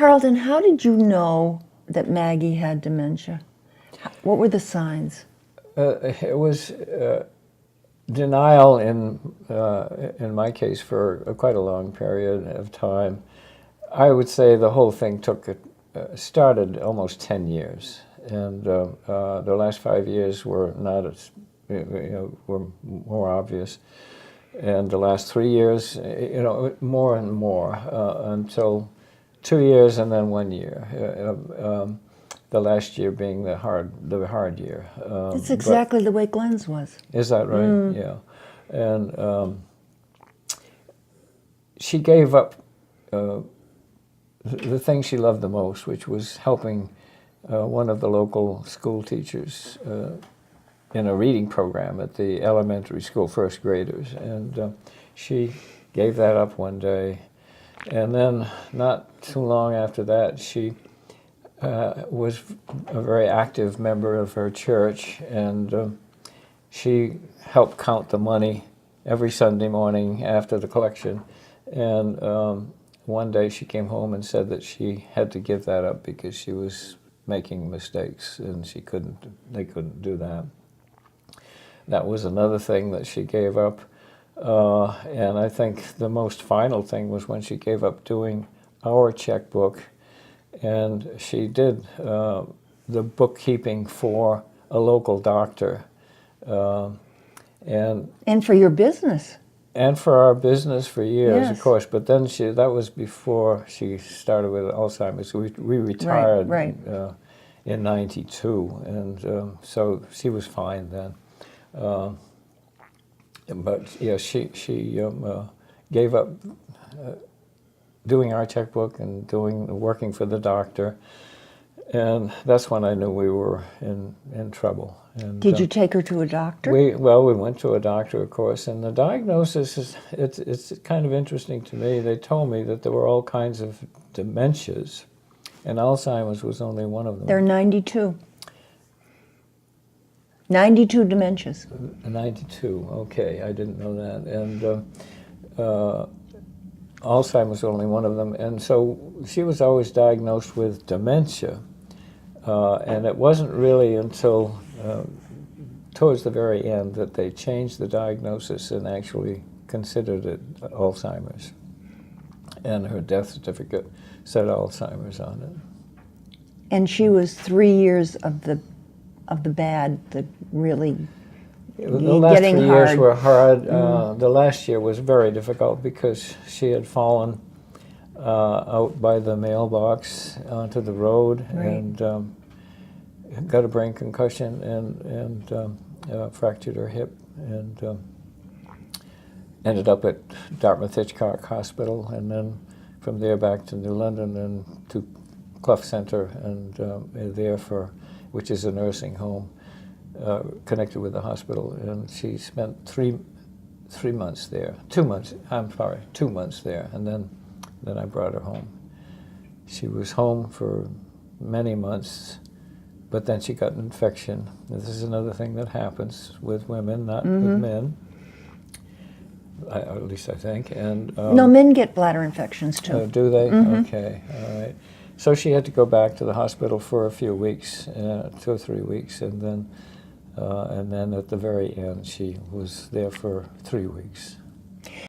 Carlton, how did you know that Maggie had dementia? What were the signs? It was denial in my case for quite a long period of time. I would say the whole thing started almost 10 years, and the last 5 years were not as, were more obvious, and the last 3 years, more and more until 2 years and then 1 year. The last year being the hard year. That's exactly the way Glenn's was. Is that right? Yeah. And she gave up the thing she loved the most, which was helping one of the local school teachers in a reading program at the elementary school, first graders. And she gave that up one day. And then not too long after that, she was a very active member of her church, and she helped count the money every Sunday morning after the collection. And one day she came home and said that she had to give that up because she was making mistakes, and they couldn't do that. That was another thing that she gave up. And I think the most final thing was when she gave up doing our checkbook, and she did the bookkeeping for a local doctor. And for your business. And for our business for years, Yes. of course. But then that was before she started with Alzheimer's. We retired Right. In '92, and so she was fine then. But yeah, she gave up doing our checkbook and working for the doctor, and that's when I knew we were in trouble. And, Did you take her to a doctor? we went to a doctor, of course, and the diagnosis it's kind of interesting to me. They told me that there were all kinds of dementias, and Alzheimer's was only one of them. There are 92. 92 dementias. 92, okay, I didn't know that. And Alzheimer's was only one of them, and so she was always diagnosed with dementia, and it wasn't really until towards the very end that they changed the diagnosis and actually considered it Alzheimer's, and her death certificate said Alzheimer's on it. And she was 3 years of the bad, the really The last 3 years hard. were hard. The last year was very difficult because she had fallen out by the mailbox onto the road, Right. and got a brain concussion and fractured her hip, and ended up at Dartmouth Hitchcock Hospital, and then from there back to New London and to Clough Center, and there which is a nursing home connected with the hospital, and she spent 2 months there, and then I brought her home. She was home for many months, but then she got an infection. This is another thing that happens with women, not with men, at least I think. And No, men get bladder infections too. do they? Okay, all right. So she had to go back to the hospital for a few weeks, 2 or 3 weeks, and then at the very end she was there for 3 weeks.